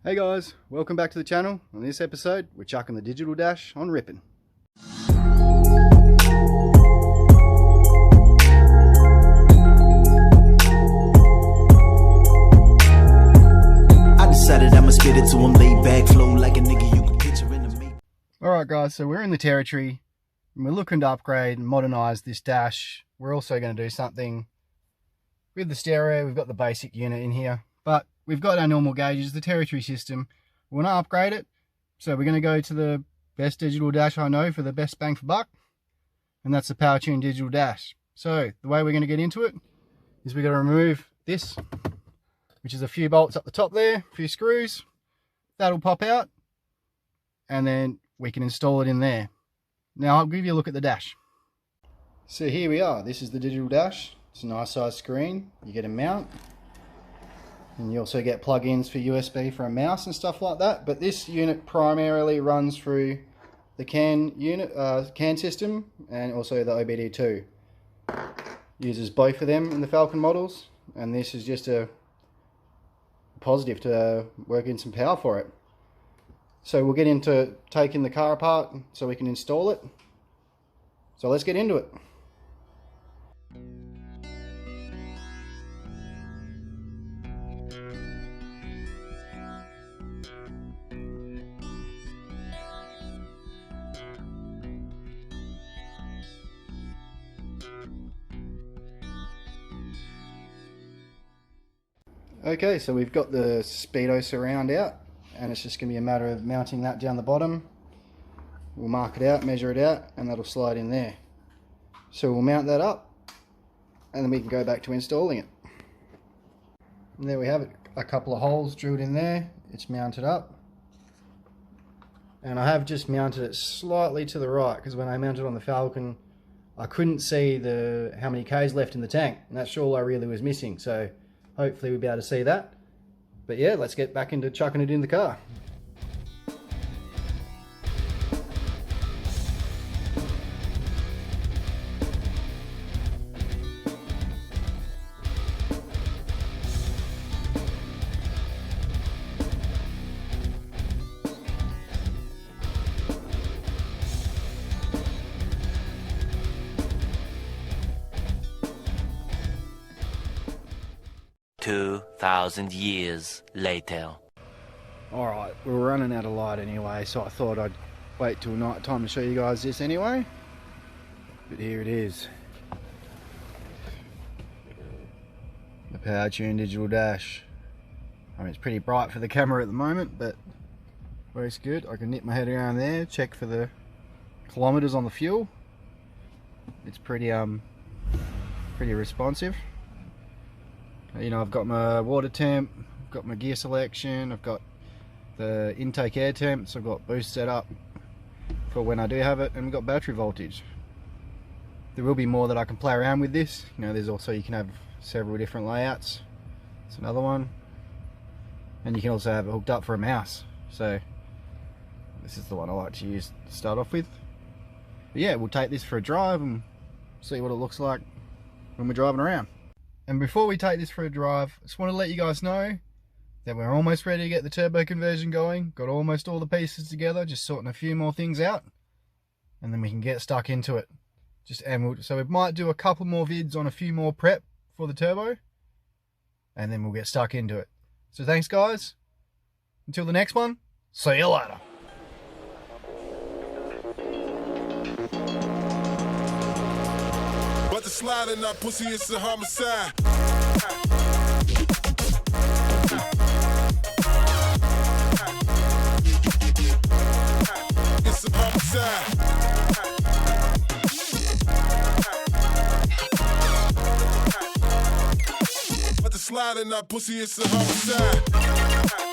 Hey guys, welcome back to the channel. On this episode, we're chucking the digital dash on Ripin. I decided I'ma spit it to him, laid back, flow like a nigga you can picture in the make. Alright guys, so we're in the territory and we're looking to upgrade and modernize this dash. We're also going to do something with the stereo. We've got the basic unit in here, but we've got our normal gauges, the territory system. We want to upgrade it, so we're going to go to the best digital dash I know for the best bang for buck, and that's the Powertune digital dash. So the way we're going to get into it is we're going to remove this, which is a few bolts up the top there, a few screws. That'll pop out, and then we can install it in there. Now I'll give you a look at the dash. So here we are. This is the digital dash. It's a nice size screen. You get a mount. And you also get plug-ins for USB for a mouse and stuff like that. But this unit primarily runs through the CAN system and also the OBD2. Uses both of them in the Falcon models, and this is just a positive to work in some power for it. So we'll get into taking the car apart so we can install it. So let's get into it. Okay, so we've got the speedo surround out, and it's just going to be a matter of mounting that down the bottom. We'll mark it out, measure it out, and that'll slide in there. So we'll mount that up, and then we can go back to installing it. And there we have it, a couple of holes drilled in there. It's mounted up. And I have just mounted it slightly to the right, because when I mounted on the Falcon, I couldn't see how many K's left in the tank, and that's all I really was missing. So hopefully we'll be able to see that. But yeah, let's get back into chucking it in the car. "2,000 years later." Alright, we're running out of light anyway, so I thought I'd wait till night time to show you guys this anyway. But here it is. The Powertune digital dash. I mean, it's pretty bright for the camera at the moment, but works good. I can nip my head around there, check for the kilometers on the fuel. It's pretty responsive. You know, I've got my water temp, I've got my gear selection, I've got the intake air temps, I've got boost set up for when I do have it, and we've got battery voltage. There will be more that I can play around with this. You know, there's also, you can have several different layouts. It's another one. And you can also have it hooked up for a mouse. So this is the one I like to use to start off with. But yeah, we'll take this for a drive and see what it looks like when we're driving around. And before we take this for a drive, I just want to let you guys know that we're almost ready to get the turbo conversion going. Got almost all the pieces together, just sorting a few more things out, and then we can get stuck into it. So we might do a couple more vids on a few more prep for the turbo, and then we'll get stuck into it. So thanks guys, until the next one, see you later. Sliding that pussy, it's a homicide. It's a homicide. But the sliding that pussy, it's a homicide.